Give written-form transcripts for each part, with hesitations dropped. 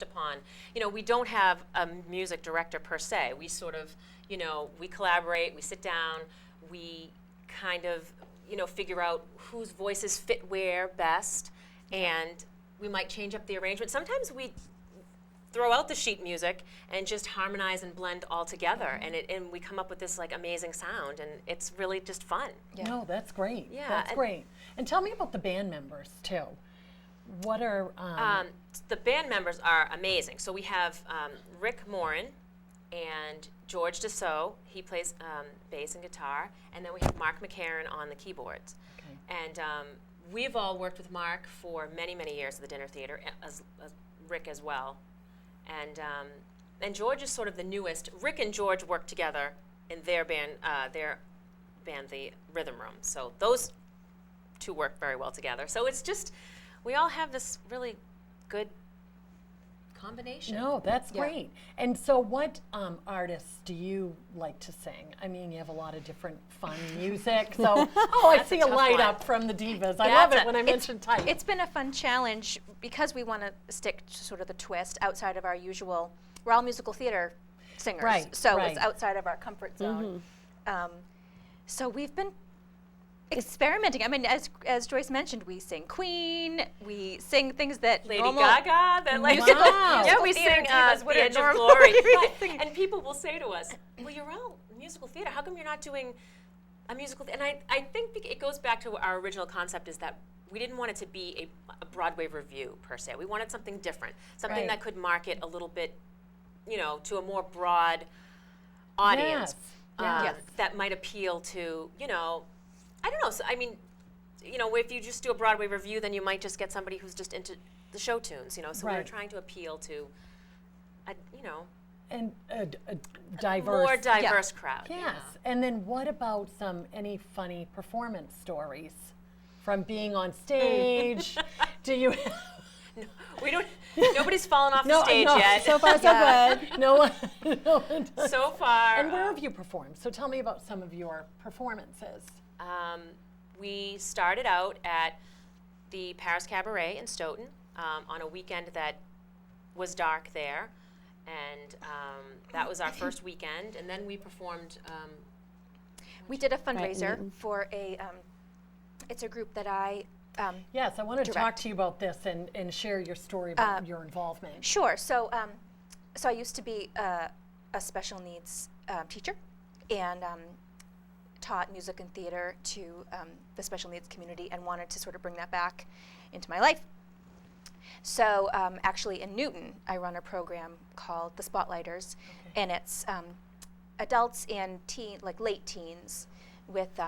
upon. We don't have a music director per se. We sort of, we collaborate, we sit down, we kind of, figure out whose voices fit where best, and we might change up the arrangement. Sometimes we throw out the sheet music and just harmonize and blend all together, and we come up with this like amazing sound, and it's really just fun. Yeah. No, that's great. Yeah, that's great. And tell me about the band members too. What are the band members are amazing. So we have Rick Morin and George Dussault. He plays bass and guitar, and then we have Mark McCarran on the keyboards. Okay. And we've all worked with Mark for many, many years at the Dinner Theater, as Rick as well. And George is sort of the newest. Rick and George work together in their band, the Rhythm Room. So those two work very well together. So it's just, we all have this really good combination. No, that's great. And so what artists do you like to sing? I mean, you have a lot of different fun music. So, I see a light up from the Divas. I love it when I mention type. It's been a fun challenge because we want to stick to sort of the twist outside of our usual, we're all musical theater singers. Right, so it's outside of our comfort zone. So we've been experimenting. I mean, as Joyce mentioned, we sing Queen, we sing things that Lady Gaga, that like we sing The Edge of Glory. And people will say to us, well, you're all musical theater. How come you're not doing a musical theater? And I think it goes back to our original concept is that we didn't want it to be a Broadway review per se. We wanted something different, something that could market a little bit, to a more broad audience that might appeal to, I don't know. So, I mean, if you just do a Broadway review, then you might just get somebody who's just into the show tunes, So we're trying to appeal to, and a diverse, more diverse crowd. Yes. And then what about any funny performance stories from being on stage? Do you? No, we don't. Nobody's fallen off the stage yet. So far, so good. No one does. So far. And where have you performed? So tell me about some of your performances. We started out at the Friends Cabaret in Stoughton on a weekend that was dark there, and that was our first weekend. And then we performed. We did a fundraiser for it's a group that I. Yes, I want to talk to you about this and share your story about your involvement. Sure. So, so I used to be a special needs teacher, and taught music and theater to the special needs community, and wanted to sort of bring that back into my life. So actually in Newton, I run a program called The Spotlighters, and it's adults and late teens with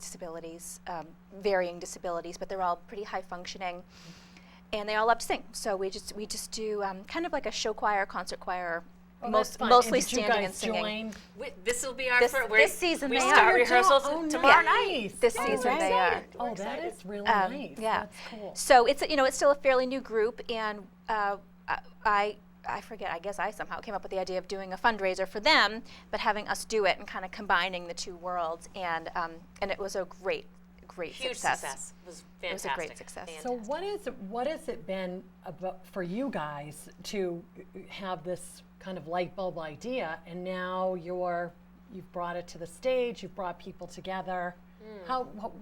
disabilities, varying disabilities, but they're all pretty high functioning, and they all love to sing. So we just do kind of like a show choir, concert choir. Mostly standing and singing. This will be our first. This season we they start are. rehearsals tomorrow night. This season they are. Oh, that is really nice. Yeah. That's cool. So it's it's still a fairly new group, and I forget. I guess I somehow came up with the idea of doing a fundraiser for them, but having us do it and kind of combining the two worlds, and it was a great Huge success. It was fantastic. It was a great success. Fantastic. So what has it been about for you guys to have this kind of light bulb idea, and now you've brought it to the stage, you've brought people together.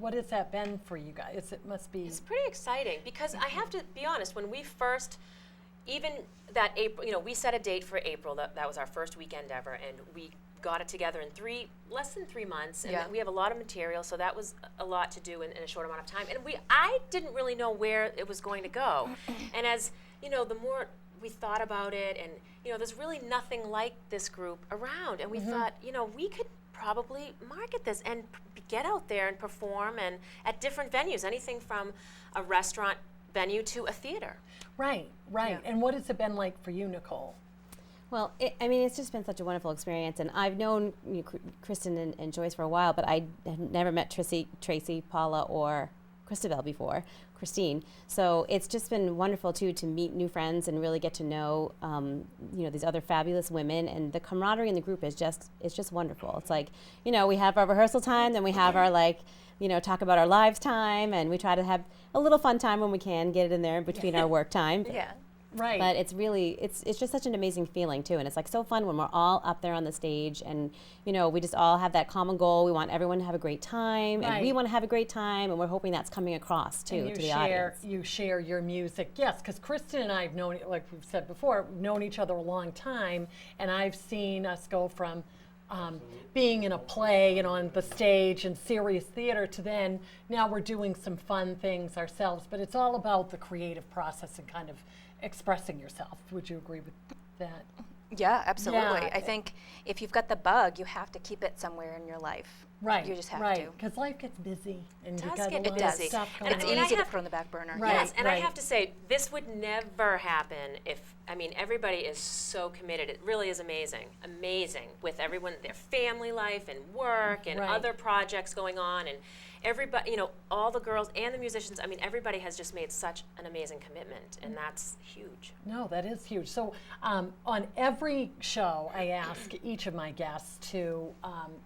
What has that been for you guys? It must be. It's pretty exciting because I have to be honest. When we first, even that April, we set a date for April. That was our first weekend ever, and we got it together in less than 3 months, and we have a lot of material, so that was a lot to do in a short amount of time. And I didn't really know where it was going to go, and as the more we thought about it, and there's really nothing like this group around, and we thought, we could probably market this and get out there and perform and at different venues, anything from a restaurant venue to a theater. Right. Yeah. And what has it been like for you, Nicole? Well, it's just been such a wonderful experience, and I've known Kristen and Joyce for a while, but I had never met Tracy, Paula, or Christine. So it's just been wonderful too to meet new friends and really get to know these other fabulous women, and the camaraderie in the group is just wonderful. It's like we have our rehearsal time, then we have our talk about our lives time, and we try to have a little fun time when we can get it in there between our work time. Yeah. Right. But it's really, it's just such an amazing feeling too. And it's like so fun when we're all up there on the stage and, you know, we just all have that common goal. We want everyone to have a great time and we Right. want to have a great time. And we're hoping that's coming across too And to the audience. you share your music. Yes, because Kristen and I have known, like we've said before, known each other a long time, and I've seen us go from being in a play and on the stage and serious theater to then now we're doing some fun things ourselves. But it's all about the creative process and kind of expressing yourself. Would you agree with that? Yeah, absolutely. Yeah. I think if you've got the bug, you have to keep it somewhere in your life. Right. You just have right. to. Because life gets busy and It you've does got get a lot busy. of stuff And going It's on. and I easy to have- put on the back burner. Right. Yes, and I right. have to say, this would never happen if, I mean, everybody is so committed. It really is amazing, amazing with everyone, their family life and work and Right. other projects going on. And everybody, you know, all the girls and the musicians, I mean, everybody has just made such an amazing commitment, and that's huge. No, that is huge. So on every show, I ask each of my guests to,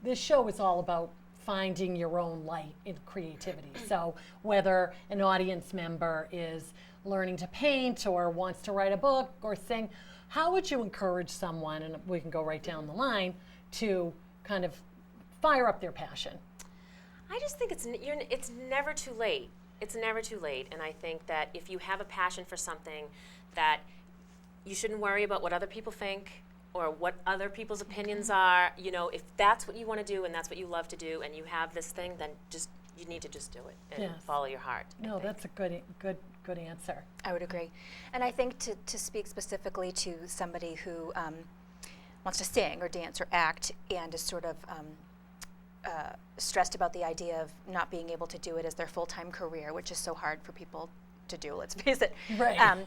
this show is all about finding your own light in creativity. So whether an audience member is learning to paint or wants to write a book or sing, how would you encourage someone, and we can go right down the line, to kind of fire up their passion? I just think it's never too late. It's never too late, and I think that if you have a passion for something, that you shouldn't worry about what other people think or what other people's opinions are. You know, if that's what you want to do and that's what you love to do, and you have this thing, then you need to just do it and Yes. follow your heart. I No, think. that's a good answer. I would agree. And I think to speak specifically to somebody who wants to sing or dance or act and is sort of stressed about the idea of not being able to do it as their full-time career, which is so hard for people to do, let's face it. Right.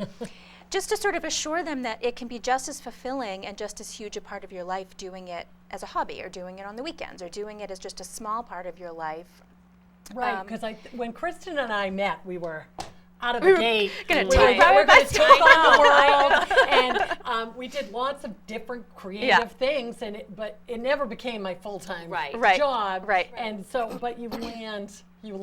Just to sort of assure them that it can be just as fulfilling and just as huge a part of your life doing it as a hobby or doing it on the weekends or doing it as just a small part of your life. Right, because when Kristen and I met, we were out of the gate. gonna we take were over going the to take on the world, and we did lots of different creative things, but it never became my full-time Right. job. Right. And so, but you land It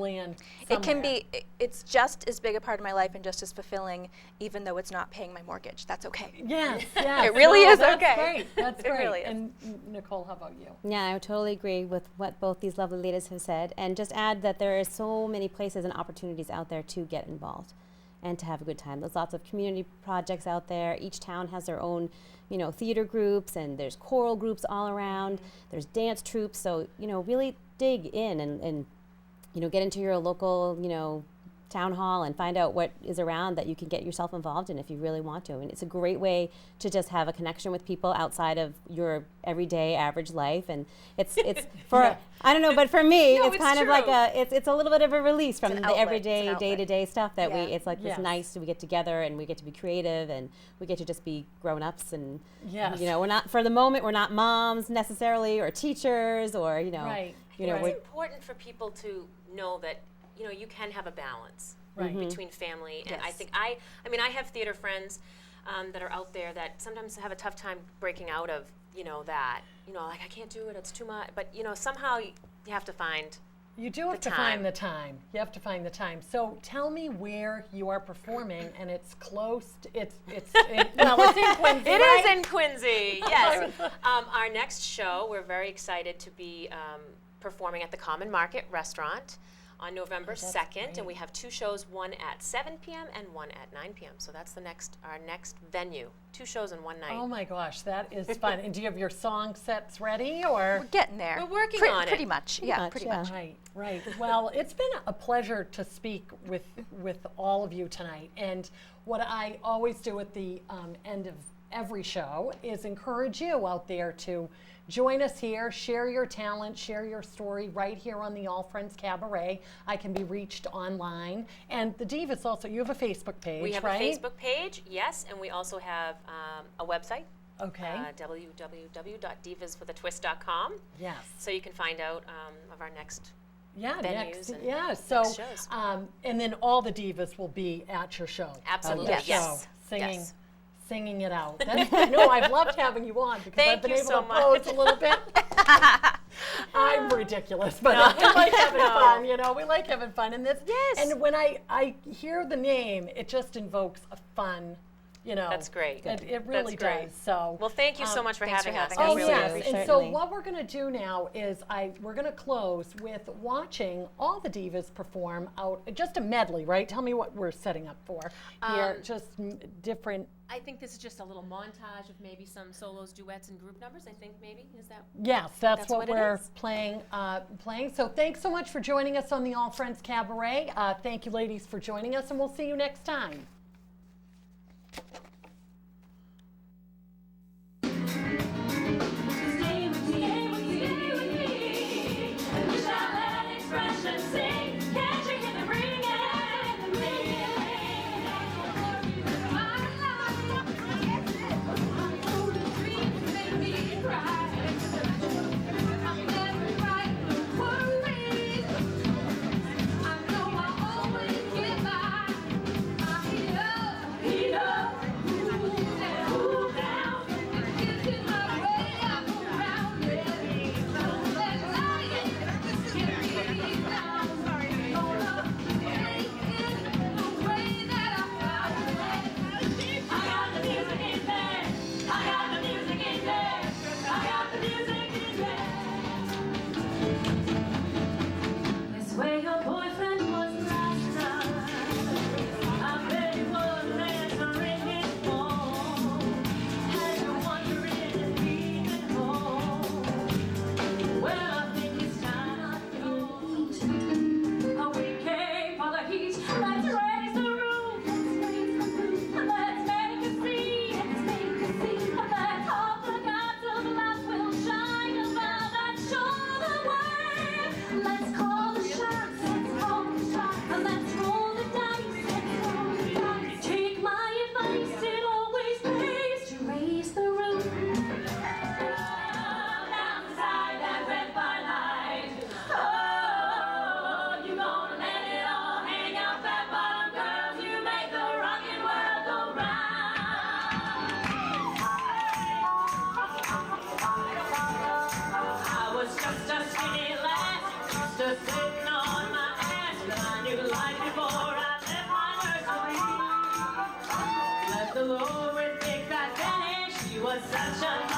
can somewhere. be, it's just as big a part of my life and just as fulfilling, even though it's not paying my mortgage. That's okay. Yes, yes. It really No, is that's okay. Great. That's It great. really is. And Nicole, how about you? Yeah, I totally agree with what both these lovely ladies have said. And just add that there are so many places and opportunities out there to get involved and to have a good time. There's lots of community projects out there. Each town has their own, you know, theater groups, and there's choral groups all around. There's dance troupes. So, you know, really dig in and you know, get into your local, you know, town hall and find out what is around that you can get yourself involved in if you really want to. And it's a great way to just have a connection with people outside of your everyday average life. And it's for Yeah. I don't know, but for me, No, it's it's kind of true. like it's a little bit of a release from an the outlet. everyday It's an outlet. day-to-day stuff that Yeah. it's like Yes. this nice. We get together and we get to be creative and we get to just be grown-ups and Yes. you know, we're not for the moment we're not moms necessarily or teachers or you know Right. you know Right. we're It's important for people to know that, you know, you can have a balance Right. between family and I Yes. think I mean I have theater friends that are out there that sometimes have a tough time breaking out of, you know, that, you know, like I can't do it, it's too much, but you know, somehow you have to find. You do have The to time. find the time. You have to find the time. So tell me where you are performing, and it's close. It's in Quincy. It right? is in Quincy, yes. Our next show, we're very excited to be performing at the Common Market Restaurant on November 2nd, great. and we have two shows, one at 7 p.m. and one at 9 p.m. So that's our next venue. Two shows in one night. Oh my gosh, that is fun. And do you have your song sets ready, or? We're getting there. We're working Pre- on it. Pretty much. Yeah, much, pretty yeah. much. Right, right. Well, it's been a pleasure to speak with all of you tonight. And what I always do at the end of every show is encourage you out there to join us here, share your talent, share your story right here on the All Friends Cabaret. I can be reached online. And the Divas also, you have a Facebook page, We have right? a Facebook page, yes, and we also have a website, Okay. www.divaswithatwist.com. Yes. So you can find out of our next. Yeah, venues and So, next shows. and then all the divas will be at your show. Absolutely, At the yes. show, singing, Yes. singing it out. That's, no, I've loved having you on because Thank I've been you able so to much. pose a little bit. I'm ridiculous, but we like having fun. You know, we like having fun. And this, Yes. and when I hear the name, it just invokes a fun, you know. That's great. It really That's great. does. So. Well, thank you so much for thanks having for us. having We Oh us. really yes, appreciate and it. so Certainly. what we're going to do now is we're going to close with watching all the divas perform out just a medley, right? Tell me what we're setting up for here. Just different. I think this is just a little montage of maybe some solos, duets, and group numbers. I think maybe is that. Yes, that's That's what what it we're is. playing. So thanks so much for joining us on the All Friends Cabaret. Thank you, ladies, for joining us, and we'll see you next time. The Lord would take that penny, she was such a